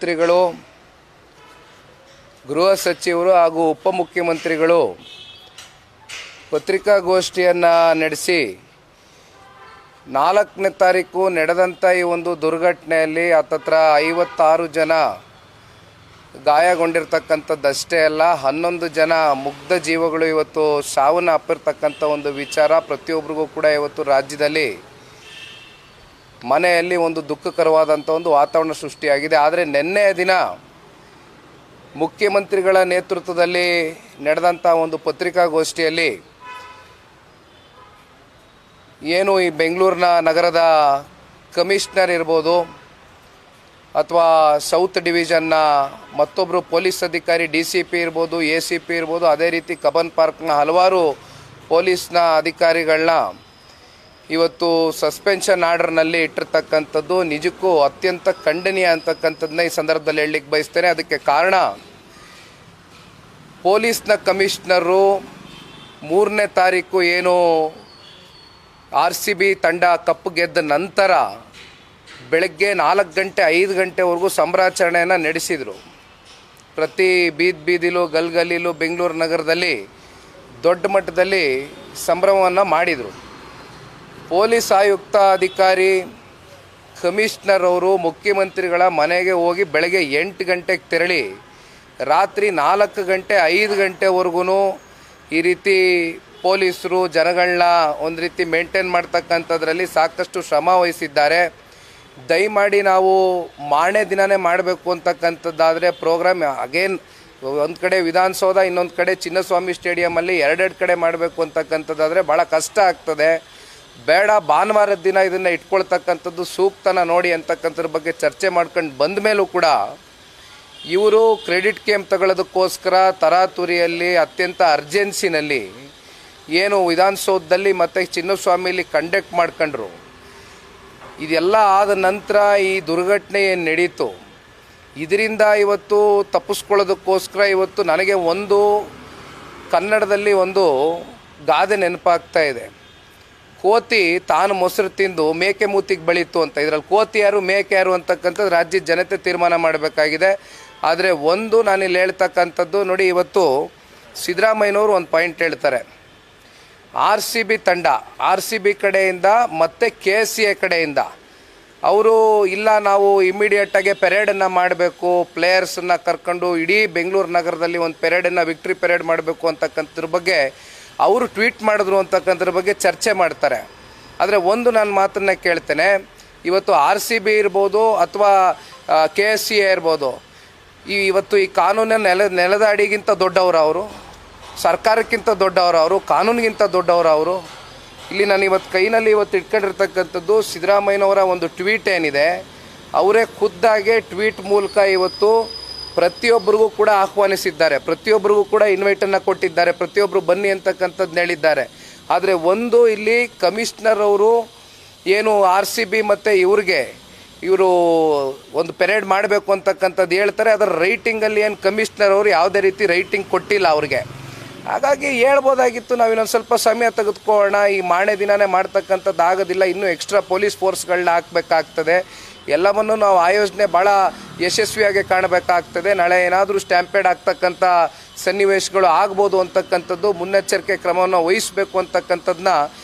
ಮುಖ್ಯಮಂತ್ರಿಗಳು, ಗೃಹ ಸಚಿವರು ಹಾಗೂ ಉಪಮುಖ್ಯಮಂತ್ರಿಗಳು ಪತ್ರಿಕಾಗೋಷ್ಠಿಯನ್ನು ನಡೆಸಿ 4ನೇ ತಾರೀಕು ನಡೆದಂಥ ಈ ಒಂದು ದುರ್ಘಟನೆಯಲ್ಲಿ ಹತ್ತತ್ರ 56 ಜನ ಗಾಯಗೊಂಡಿರ್ತಕ್ಕಂಥದ್ದಷ್ಟೇ ಅಲ್ಲ, 11 ಜನ ಮುಗ್ಧ ಜೀವಗಳು ಇವತ್ತು ಸಾವನ್ನು ಅಪ್ಪಿರ್ತಕ್ಕಂಥ ಒಂದು ವಿಚಾರ ಪ್ರತಿಯೊಬ್ಬರಿಗೂ ಕೂಡ ಇವತ್ತು ರಾಜ್ಯದಲ್ಲಿ ಮನೆಯಲ್ಲಿ ಒಂದು ದುಃಖಕರವಾದಂಥ ಒಂದು ವಾತಾವರಣ ಸೃಷ್ಟಿಯಾಗಿದೆ. ಆದರೆ ನಿನ್ನೆಯ ದಿನ ಮುಖ್ಯಮಂತ್ರಿಗಳ ನೇತೃತ್ವದಲ್ಲಿ ನಡೆದಂಥ ಒಂದು ಪತ್ರಿಕಾಗೋಷ್ಠಿಯಲ್ಲಿ ಏನು ಈ ಬೆಂಗಳೂರಿನ ನಗರದ ಕಮಿಷನರ್ ಇರ್ಬೋದು ಅಥವಾ ಸೌತ್ ಡಿವಿಷನ್ನ ಮತ್ತೊಬ್ಬರು ಪೊಲೀಸ್ ಅಧಿಕಾರಿ DCP ಇರ್ಬೋದು, ACP ಇರ್ಬೋದು, ಅದೇ ರೀತಿ ಕಬ್ಬನ್ ಪಾರ್ಕ್ನ ಹಲವಾರು ಪೊಲೀಸ್ನ ಅಧಿಕಾರಿಗಳನ್ನ ಇವತ್ತು ಸಸ್ಪೆನ್ಷನ್ ಆರ್ಡರ್ನಲ್ಲಿ ಇಟ್ಟಿರ್ತಕ್ಕಂಥದ್ದು ನಿಜಕ್ಕೂ ಅತ್ಯಂತ ಖಂಡನೀಯ ಅಂತಕ್ಕಂಥದ್ದನ್ನ ಈ ಸಂದರ್ಭದಲ್ಲಿ ಹೇಳಲಿಕ್ಕೆ ಬಯಸ್ತೇನೆ. ಅದಕ್ಕೆ ಕಾರಣ ಪೊಲೀಸ್ನ ಕಮಿಷನರು 3ನೇ ತಾರೀಕು ಏನು RCB ತಂಡ ಕಪ್ಪು ಗೆದ್ದ ನಂತರ ಬೆಳಗ್ಗೆ 4 ಗಂಟೆ 5 ಗಂಟೆವರೆಗೂ ಸಂಭ್ರಮಾಚರಣೆಯನ್ನು ನಡೆಸಿದರು. ಪ್ರತಿ ಬೀದಿಲೂ ಗಲ್ಗಲಿಲೂ ಬೆಂಗಳೂರು ನಗರದಲ್ಲಿ ದೊಡ್ಡ ಮಟ್ಟದಲ್ಲಿ ಸಂಭ್ರಮವನ್ನು ಮಾಡಿದರು. ಪೊಲೀಸ್ ಆಯುಕ್ತ ಅಧಿಕಾರಿ ಕಮಿಷನರ್ ಅವರು ಮುಖ್ಯಮಂತ್ರಿಗಳ ಮನೆಗೆ ಹೋಗಿ ಬೆಳಗ್ಗೆ 8 ಗಂಟೆಗೆ ತೆರಳಿ ರಾತ್ರಿ 4 ಗಂಟೆ 5 ಗಂಟೆವರೆಗೂ ಈ ರೀತಿ ಪೊಲೀಸರು ಜನಗಳನ್ನ ಒಂದು ರೀತಿ ಮೇಂಟೈನ್ ಮಾಡ್ತಕ್ಕಂಥದ್ರಲ್ಲಿ ಸಾಕಷ್ಟು ಶ್ರಮ ವಹಿಸಿದ್ದಾರೆ. ದಯಮಾಡಿ ನಾವು ಮಾರನೇ ದಿನವೇ ಮಾಡಬೇಕು ಅಂತಕ್ಕಂಥದ್ದಾದರೆ ಪ್ರೋಗ್ರಾಮ್ ಅಗೇನ್ ಒಂದು ಕಡೆ ವಿಧಾನಸೌಧ, ಇನ್ನೊಂದು ಕಡೆ ಚಿನ್ನಸ್ವಾಮಿ ಸ್ಟೇಡಿಯಮಲ್ಲಿ ಎರಡೆರಡು ಕಡೆ ಮಾಡಬೇಕು ಅಂತಕ್ಕಂಥದ್ದಾದರೆ ಭಾಳ ಕಷ್ಟ ಆಗ್ತದೆ. ಬೇಡ, ಭಾನುವಾರದ ದಿನ ಇದನ್ನು ಇಟ್ಕೊಳ್ತಕ್ಕಂಥದ್ದು ಸೂಕ್ತನ ನೋಡಿ ಅಂತಕ್ಕಂಥದ್ರ ಬಗ್ಗೆ ಚರ್ಚೆ ಮಾಡ್ಕೊಂಡು ಬಂದ ಮೇಲೂ ಕೂಡ ಇವರು ಕ್ರೆಡಿಟ್ ಗೇಮ್ ತಗೊಳ್ಳೋದಕ್ಕೋಸ್ಕರ ತರಾತುರಿಯಲ್ಲಿ ಅತ್ಯಂತ ಅರ್ಜೆನ್ಸಿನಲ್ಲಿ ಏನು ವಿಧಾನಸೌಧದಲ್ಲಿ ಮತ್ತು ಚಿನ್ನಸ್ವಾಮಿಲಿ ಕಂಡಕ್ಟ್ ಮಾಡ್ಕೊಂಡ್ರು. ಇದೆಲ್ಲ ಆದ ನಂತರ ಈ ದುರ್ಘಟನೆ ಏನು ನಡೀತು, ಇದರಿಂದ ಇವತ್ತು ತಪ್ಪಿಸ್ಕೊಳ್ಳೋದಕ್ಕೋಸ್ಕರ ಇವತ್ತು ನನಗೆ ಒಂದು ಕನ್ನಡದಲ್ಲಿ ಒಂದು ಗಾದೆ ನೆನಪಾಗ್ತಾ ಇದೆ. ಕೋತಿ ತಾನು ಮೊಸರು ತಿಂದು ಮೇಕೆ ಮೂತಿಗೆ ಬಳಿತು ಅಂತ. ಇದರಲ್ಲಿ ಕೋತಿ ಯಾರು ಮೇಕೆ ಯಾರು ಅಂತಕ್ಕಂಥದ್ದು ರಾಜ್ಯದ ಜನತೆ ತೀರ್ಮಾನ ಮಾಡಬೇಕಾಗಿದೆ. ಆದರೆ ಒಂದು ನಾನಿಲ್ಲಿ ಹೇಳ್ತಕ್ಕಂಥದ್ದು ನೋಡಿ, ಇವತ್ತು ಸಿದ್ದರಾಮಯ್ಯನವರು ಒಂದು ಪಾಯಿಂಟ್ ಹೇಳ್ತಾರೆ, RCB ತಂಡ RCB ಕಡೆಯಿಂದ ಮತ್ತು KCA ಕಡೆಯಿಂದ ಅವರು ಇಲ್ಲ, ನಾವು ಇಮಿಡಿಯೇಟಾಗಿ ಪೆರೇಡನ್ನು ಮಾಡಬೇಕು, ಪ್ಲೇಯರ್ಸನ್ನು ಕರ್ಕೊಂಡು ಇಡೀ ಬೆಂಗಳೂರು ನಗರದಲ್ಲಿ ಒಂದು ಪೆರೇಡನ್ನು ವಿಕ್ಟ್ರಿ ಪೆರೇಡ್ ಮಾಡಬೇಕು ಅಂತಕ್ಕಂಥದ್ರ ಬಗ್ಗೆ ಅವರು ಟ್ವೀಟ್ ಮಾಡಿದ್ರು ಅಂತಕ್ಕಂಥದ್ರ ಬಗ್ಗೆ ಚರ್ಚೆ ಮಾಡ್ತಾರೆ. ಆದರೆ ಒಂದು ನಾನು ಮಾತನ್ನು ಕೇಳ್ತೇನೆ, ಇವತ್ತು RCB ಇರ್ಬೋದು ಅಥವಾ KCA ಇರ್ಬೋದು, ಇವತ್ತು ಈ ಕಾನೂನಿನ ನೆಲದ ಅಡಿಗಿಂತ ದೊಡ್ಡವರು ಅವರು, ಸರ್ಕಾರಕ್ಕಿಂತ ದೊಡ್ಡವರು ಅವರು, ಕಾನೂನಿಗಿಂತ ದೊಡ್ಡವರು ಅವರು. ಇಲ್ಲಿ ನಾನು ಇವತ್ತು ಕೈನಲ್ಲಿ ಇಟ್ಕೊಂಡಿರ್ತಕ್ಕಂಥದ್ದು ಸಿದ್ದರಾಮಯ್ಯನವರ ಒಂದು ಟ್ವೀಟ್ ಏನಿದೆ, ಅವರೇ ಖುದ್ದಾಗೆ ಟ್ವೀಟ್ ಮೂಲಕ ಇವತ್ತು ಪ್ರತಿಯೊಬ್ಬರಿಗೂ ಕೂಡ ಆಹ್ವಾನಿಸಿದ್ದಾರೆ, ಪ್ರತಿಯೊಬ್ಬರಿಗೂ ಕೂಡ ಇನ್ವೈಟನ್ನು ಕೊಟ್ಟಿದ್ದಾರೆ, ಪ್ರತಿಯೊಬ್ಬರು ಬನ್ನಿ ಅಂತಕ್ಕಂಥದ್ದು ಹೇಳಿದ್ದಾರೆ. ಆದರೆ ಒಂದು ಇಲ್ಲಿ ಕಮಿಷನರ್ ಅವರು ಏನು RCB ಮತ್ತು ಇವರು ಒಂದು ಪೆರೇಡ್ ಮಾಡಬೇಕು ಅಂತಕ್ಕಂಥದ್ದು ಹೇಳ್ತಾರೆ. ಅದರ ರೈಟಿಂಗಲ್ಲಿ ಏನು ಕಮಿಷನರ್ ಅವರು ಯಾವುದೇ ರೀತಿ ರೈಟಿಂಗ್ ಕೊಟ್ಟಿಲ್ಲ ಅವ್ರಿಗೆ. ಹಾಗಾಗಿ ಹೇಳ್ಬೋದಾಗಿತ್ತು, ನಾವು ಇನ್ನೊಂದು ಸ್ವಲ್ಪ ಸಮಯ ತೆಗೆದುಕೊಳ್ಳೋಣ, ಈ ಮಾರನೇ ದಿನವೇ ಮಾಡ್ತಕ್ಕಂಥದ್ದು ಆಗೋದಿಲ್ಲ, ಇನ್ನೂ ಎಕ್ಸ್ಟ್ರಾ ಪೊಲೀಸ್ ಫೋರ್ಸ್ಗಳನ್ನ ಹಾಕಬೇಕಾಗ್ತದೆ, ಎಲ್ಲವನ್ನೂ ನಾವು ಆಯೋಜನೆ ಭಾಳ ಯಶಸ್ವಿಯಾಗಿ ಕಾಣಬೇಕಾಗ್ತದೆ, ನಾಳೆ ಏನಾದರೂ ಸ್ಟ್ಯಾಂಪೇಡ್ ಆಗ್ತಕ್ಕಂಥ ಸನ್ನಿವೇಶಗಳು ಆಗ್ಬೋದು ಅಂತಕ್ಕಂಥದ್ದು ಮುನ್ನೆಚ್ಚರಿಕೆ ಕ್ರಮವನ್ನು ವಹಿಸಬೇಕು ಅಂತಕ್ಕಂಥದ್ದನ್ನ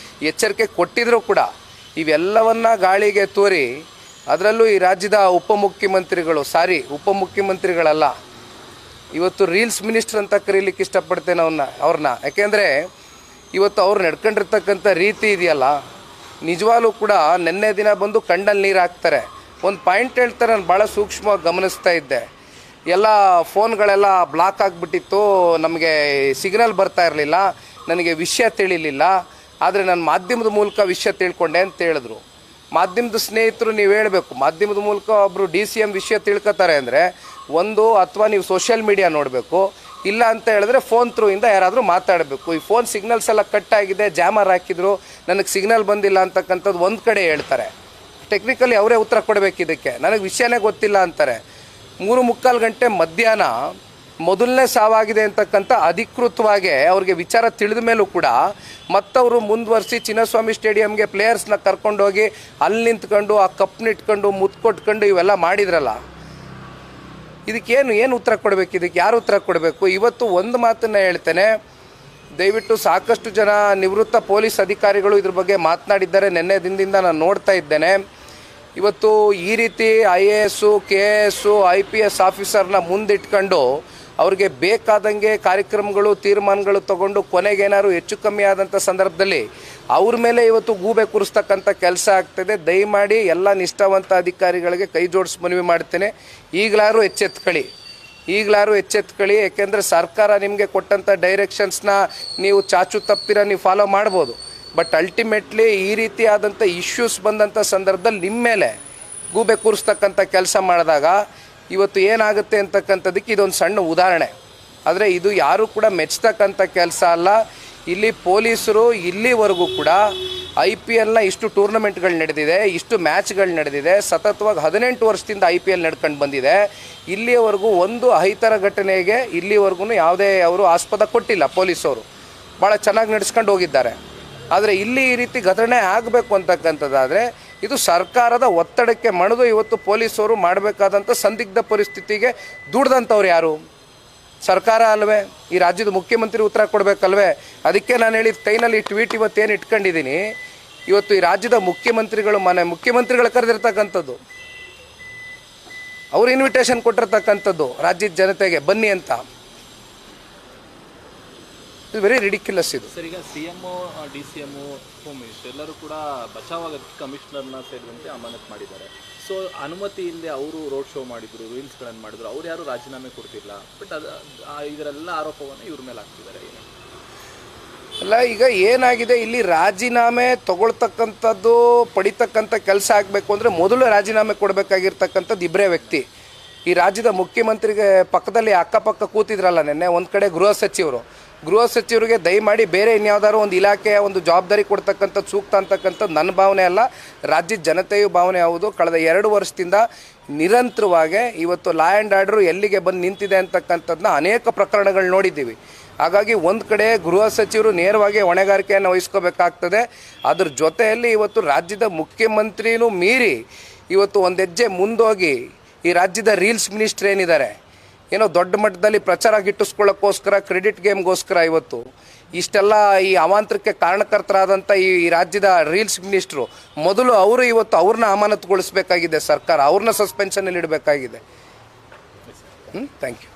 ಎಚ್ಚರಿಕೆ ಕೊಟ್ಟಿದ್ದರೂ ಕೂಡ ಇವೆಲ್ಲವನ್ನ ಗಾಳಿಗೆ ತೂರಿ ಅದರಲ್ಲೂ ಈ ರಾಜ್ಯದ ಉಪಮುಖ್ಯಮಂತ್ರಿಗಳಲ್ಲ, ಇವತ್ತು ರೀಲ್ಸ್ ಮಿನಿಸ್ಟರ್ ಅಂತ ಕರೀಲಿಕ್ಕೆ ಇಷ್ಟಪಡ್ತೇನೆ ಅವ್ರನ್ನ. ಯಾಕೆಂದರೆ ಇವತ್ತು ಅವ್ರು ನಡ್ಕೊಂಡಿರ್ತಕ್ಕಂಥ ರೀತಿ ಇದೆಯಲ್ಲ, ನಿಜವಾಗ್ಲೂ ಕೂಡ ನಿನ್ನೆ ದಿನ ಬಂದು ಕಂಡಲ್ಲಿ ನೀರು ಹಾಕ್ತಾರೆ. ಒಂದು ಪಾಯಿಂಟ್ ಹೇಳ್ತಾರೆ, ನಾನು ಭಾಳ ಸೂಕ್ಷ್ಮವಾಗಿ ಗಮನಿಸ್ತಾ ಇದ್ದೆ. ಎಲ್ಲ ಫೋನ್ಗಳೆಲ್ಲ ಬ್ಲಾಕ್ ಆಗಿಬಿಟ್ಟಿತ್ತು, ನಮಗೆ ಸಿಗ್ನಲ್ ಬರ್ತಾ ಇರಲಿಲ್ಲ, ನನಗೆ ವಿಷಯ ತಿಳಿಲಿಲ್ಲ, ಆದರೆ ನಾನು ಮಾಧ್ಯಮದ ಮೂಲಕ ವಿಷಯ ತಿಳ್ಕೊಂಡೆ ಅಂತ ಹೇಳಿದ್ರು. ಮಾಧ್ಯಮದ ಸ್ನೇಹಿತರು ನೀವು ಹೇಳಬೇಕು, ಮಾಧ್ಯಮದ ಮೂಲಕ ಒಬ್ಬರು DCM ವಿಷಯ ತಿಳ್ಕೊತಾರೆ ಅಂದರೆ ಒಂದು ಅಥವಾ ನೀವು ಸೋಷಿಯಲ್ ಮೀಡಿಯಾ ನೋಡಬೇಕು, ಇಲ್ಲ ಅಂತ ಹೇಳಿದ್ರೆ ಫೋನ್ ಥ್ರೂಯಿಂದ ಯಾರಾದರೂ ಮಾತಾಡಬೇಕು. ಈ ಫೋನ್ ಸಿಗ್ನಲ್ಸ್ ಎಲ್ಲ ಕಟ್ ಆಗಿದೆ, ಜಾಮರ್ ಹಾಕಿದ್ರು, ನನಗೆ ಸಿಗ್ನಲ್ ಬಂದಿಲ್ಲ ಅಂತಕ್ಕಂಥದ್ದು ಒಂದು ಕಡೆ ಹೇಳ್ತಾರೆ. ಟೆಕ್ನಿಕಲಿ ಅವರೇ ಉತ್ತರ ಕೊಡಬೇಕು ಇದಕ್ಕೆ, ನನಗೆ ವಿಷಯನೇ ಗೊತ್ತಿಲ್ಲ ಅಂತಾರೆ. 3:45 ಗಂಟೆ ಮಧ್ಯಾಹ್ನ ಮೊದಲನೇ ಸಾವಾಗಿದೆ ಅಂತಕ್ಕಂಥ ಅಧಿಕೃತವಾಗಿ ಅವ್ರಿಗೆ ವಿಚಾರ ತಿಳಿದ ಮೇಲೂ ಕೂಡ ಮತ್ತವರು ಮುಂದುವರಿಸಿ ಚಿನ್ನಸ್ವಾಮಿ ಸ್ಟೇಡಿಯಂಗೆ ಪ್ಲೇಯರ್ಸ್ನ ಕರ್ಕೊಂಡೋಗಿ ಅಲ್ಲಿ ನಿಂತ್ಕೊಂಡು ಆ ಕಪ್ನ ಇಟ್ಕೊಂಡು ಮುತ್ತು ಕೊಟ್ಕೊಂಡು ಇವೆಲ್ಲ ಮಾಡಿದ್ರಲ್ಲ. ಏನು ಉತ್ತರ ಕೊಡಬೇಕು? ಇದಕ್ಕೆ ಯಾರು ಉತ್ತರ ಕೊಡಬೇಕು? ಇವತ್ತು ಒಂದು ಮಾತನ್ನು ಹೇಳ್ತೇನೆ, ದಯವಿಟ್ಟು ಸಾಕಷ್ಟು ಜನ ನಿವೃತ್ತ ಪೊಲೀಸ್ ಅಧಿಕಾರಿಗಳು ಇದ್ರ ಬಗ್ಗೆ ಮಾತನಾಡಿದ್ದಾರೆ. ನಿನ್ನೆ ದಿನದಿಂದ ನಾನು ನೋಡ್ತಾ ಇದ್ದೇನೆ. ಇವತ್ತು ಈ ರೀತಿ IAS, KAS, IPS ಆಫೀಸರ್ನ ಮುಂದಿಟ್ಕೊಂಡು ಅವ್ರಿಗೆ ಬೇಕಾದಂಗೆ ಕಾರ್ಯಕ್ರಮಗಳು ತೀರ್ಮಾನಗಳು ತಗೊಂಡು ಕೊನೆಗೇನಾದ್ರು ಹೆಚ್ಚು ಕಮ್ಮಿ ಆದಂಥ ಸಂದರ್ಭದಲ್ಲಿ ಅವ್ರ ಮೇಲೆ ಇವತ್ತು ಗೂಬೆ ಕೂರಿಸ್ತಕ್ಕಂಥ ಕೆಲಸ ಆಗ್ತದೆ. ದಯಮಾಡಿ ಎಲ್ಲ ನಿಷ್ಠಾವಂತ ಅಧಿಕಾರಿಗಳಿಗೆ ಕೈ ಜೋಡಿಸಿ ಮನವಿ ಮಾಡ್ತೇನೆ, ಈಗಲಾರು ಎಚ್ಚೆತ್ಕೊಳ್ಳಿ. ಯಾಕೆಂದರೆ ಸರ್ಕಾರ ನಿಮಗೆ ಕೊಟ್ಟಂಥ ಡೈರೆಕ್ಷನ್ಸ್ನ ನೀವು ಚಾಚು ತಪ್ಪಿರ ನೀವು ಫಾಲೋ ಮಾಡ್ಬೋದು. ಬಟ್ ಅಲ್ಟಿಮೇಟ್ಲಿ ಈ ರೀತಿಯಾದಂಥ ಇಶ್ಯೂಸ್ ಬಂದಂಥ ಸಂದರ್ಭದಲ್ಲಿ ನಿಮ್ಮ ಮೇಲೆ ಗೂಬೆ ಕೂರಿಸ್ತಕ್ಕಂಥ ಕೆಲಸ ಮಾಡಿದಾಗ ಇವತ್ತು ಏನಾಗುತ್ತೆ ಅಂತಕ್ಕಂಥದ್ದಕ್ಕೆ ಇದೊಂದು ಸಣ್ಣ ಉದಾಹರಣೆ. ಆದರೆ ಇದು ಯಾರೂ ಕೂಡ ಮೆಚ್ಚತಕ್ಕಂಥ ಕೆಲಸ ಅಲ್ಲ. ಇಲ್ಲಿ ಪೊಲೀಸರು ಇಲ್ಲಿವರೆಗೂ ಕೂಡ IPLನ ಇಷ್ಟು ಟೂರ್ನಮೆಂಟ್ಗಳು ನಡೆದಿದೆ, ಇಷ್ಟು ಮ್ಯಾಚ್ಗಳು ನಡೆದಿದೆ, ಸತತವಾಗಿ 18 ವರ್ಷದಿಂದ IPL ನಡ್ಕೊಂಡು ಬಂದಿದೆ. ಇಲ್ಲಿಯವರೆಗೂ ಒಂದು ಅಹಿತರ ಘಟನೆಗೆ ಇಲ್ಲಿವರೆಗೂ ಯಾವುದೇ ಅವರು ಆಸ್ಪದ ಕೊಟ್ಟಿಲ್ಲ. ಪೊಲೀಸವರು ಭಾಳ ಚೆನ್ನಾಗಿ ನಡೆಸ್ಕೊಂಡು ಹೋಗಿದ್ದಾರೆ. ಆದರೆ ಇಲ್ಲಿ ಈ ರೀತಿ ಘಟನೆ ಆಗಬೇಕು ಅಂತಕ್ಕಂಥದ್ದಾದರೆ ಇದು ಸರ್ಕಾರದ ಒತ್ತಡಕ್ಕೆ ಮಣಿದು ಇವತ್ತು ಪೊಲೀಸವರು ಮಾಡಬೇಕಾದಂಥ ಸಂದಿಗ್ಧ ಪರಿಸ್ಥಿತಿಗೆ ದುಡ್ದಂಥವ್ರು ಯಾರು? ಸರ್ಕಾರ ಅಲ್ವೇ? ಈ ರಾಜ್ಯದ ಮುಖ್ಯಮಂತ್ರಿ ಉತ್ತರ ಕೊಡಬೇಕಲ್ವೇ? ಅದಕ್ಕೆ ನಾನು ಹೇಳಿದ ಕೈನಲ್ಲಿ ಟ್ವೀಟ್ ಇವತ್ತೇನು ಇಟ್ಕೊಂಡಿದ್ದೀನಿ, ಇವತ್ತು ಈ ರಾಜ್ಯದ ಮುಖ್ಯಮಂತ್ರಿಗಳು ಕರೆದಿರ್ತಕ್ಕಂಥದ್ದು, ಅವರು ಇನ್ವಿಟೇಷನ್ ಕೊಟ್ಟಿರ್ತಕ್ಕಂಥದ್ದು ರಾಜ್ಯದ ಜನತೆಗೆ ಬನ್ನಿ ಅಂತ. ಇದು ವೆರಿ ರಿಡಿಕ್ಯುಲಸ್ ಇದು. ಸರ್, ಈಗ CM, DCM, ಹೋಮ್ ಮಿನಿಸ್ಟರ್ ಎಲ್ಲರೂ ಕೂಡ ಬಚಾವಾಗೋದಕ್ಕೆ ಕಮಿಷನರ್ನ ಸೇರಿದಂತೆ ಅಮಾನತ್ ಮಾಡಿದ್ದಾರೆ. ಸೊ ಅನುಮತಿ ಇಲ್ಲದೆ ಅವರು ರೋಡ್ ಶೋ ಮಾಡಿದ್ರು, ರೀಲ್ಸ್ಗಳನ್ನು ಮಾಡಿದ್ರು, ಅವ್ರು ಯಾರು ರಾಜೀನಾಮೆ ಕೊಡ್ತಿಲ್ಲ. ಬಟ್ ಇದರೆಲ್ಲ ಆರೋಪವನ್ನು ಇವ್ರ ಮೇಲೆ ಹಾಕ್ತಿದ್ದಾರೆ. ಅಲ್ಲ, ಈಗ ಏನಾಗಿದೆ, ಇಲ್ಲಿ ರಾಜೀನಾಮೆ ತಗೊಳ್ತಕ್ಕಂಥದ್ದು ಪಡಿತಕ್ಕಂಥ ಕೆಲಸ ಆಗಬೇಕು ಅಂದರೆ ಮೊದಲು ರಾಜೀನಾಮೆ ಕೊಡಬೇಕಾಗಿರ್ತಕ್ಕಂಥದ್ದು ಇಬ್ಬರೇ ವ್ಯಕ್ತಿ. ಈ ರಾಜ್ಯದ ಮುಖ್ಯಮಂತ್ರಿಗೆ ಪಕ್ಕದಲ್ಲಿ ಅಕ್ಕಪಕ್ಕ ಕೂತಿದ್ರಲ್ಲ ನಿನ್ನೆ, ಒಂದು ಕಡೆ ಗೃಹ ಸಚಿವರಿಗೆ ದಯಮಾಡಿ ಬೇರೆ ಇನ್ಯಾವುದಾದ್ರು ಒಂದು ಇಲಾಖೆಯ ಒಂದು ಜವಾಬ್ದಾರಿ ಕೊಡ್ತಕ್ಕಂಥದ್ದು ಸೂಕ್ತ ಅಂತಕ್ಕಂಥದ್ದು ನನ್ನ ಭಾವನೆ ಅಲ್ಲ, ರಾಜ್ಯದ ಜನತೆಯು ಭಾವನೆ ಹೌದು. ಕಳೆದ 2 ವರ್ಷದಿಂದ ನಿರಂತರವಾಗಿ ಇವತ್ತು ಲಾ ಆ್ಯಂಡ್ ಆರ್ಡರ್ ಎಲ್ಲಿಗೆ ಬಂದು ನಿಂತಿದೆ ಅಂತಕ್ಕಂಥದ್ದನ್ನ ಅನೇಕ ಪ್ರಕರಣಗಳು ನೋಡಿದ್ದೀವಿ. ಹಾಗಾಗಿ ಒಂದು ಕಡೆ ಗೃಹ ಸಚಿವರು ನೇರವಾಗಿ ಹೊಣೆಗಾರಿಕೆಯನ್ನು ವಹಿಸ್ಕೋಬೇಕಾಗ್ತದೆ. ಅದ್ರ ಜೊತೆಯಲ್ಲಿ ಇವತ್ತು ರಾಜ್ಯದ ಮುಖ್ಯಮಂತ್ರಿನೂ ಮೀರಿ ಇವತ್ತು ಒಂದು ಹೆಜ್ಜೆ ಮುಂದೋಗಿ ಈ ರಾಜ್ಯದ ರೀಲ್ಸ್ ಮಿನಿಸ್ಟರ್ ಏನಿದ್ದಾರೆ, ಏನೋ ದೊಡ್ಡ ಮಟ್ಟದಲ್ಲಿ ಪ್ರಚಾರ ಗಿಟ್ಟಿಸ್ಕೊಳ್ಳೋಕ್ಕೋಸ್ಕರ, ಕ್ರೆಡಿಟ್ ಗೇಮ್ಗೋಸ್ಕರ ಇವತ್ತು ಇಷ್ಟೆಲ್ಲ ಈ ಅವಾಂತರಕ್ಕೆ ಕಾರಣಕರ್ತರಾದಂಥ ಈ ರಾಜ್ಯದ ರೀಲ್ಸ್ ಮಿನಿಸ್ಟ್ರು ಮೊದಲು ಅವರು ಇವತ್ತು ಅವ್ರನ್ನ ಅಮಾನತುಗೊಳಿಸಬೇಕಾಗಿದೆ ಸರ್ಕಾರ, ಅವ್ರನ್ನ ಸಸ್ಪೆನ್ಷನಲ್ಲಿ ಇಡಬೇಕಾಗಿದೆ. Thank you.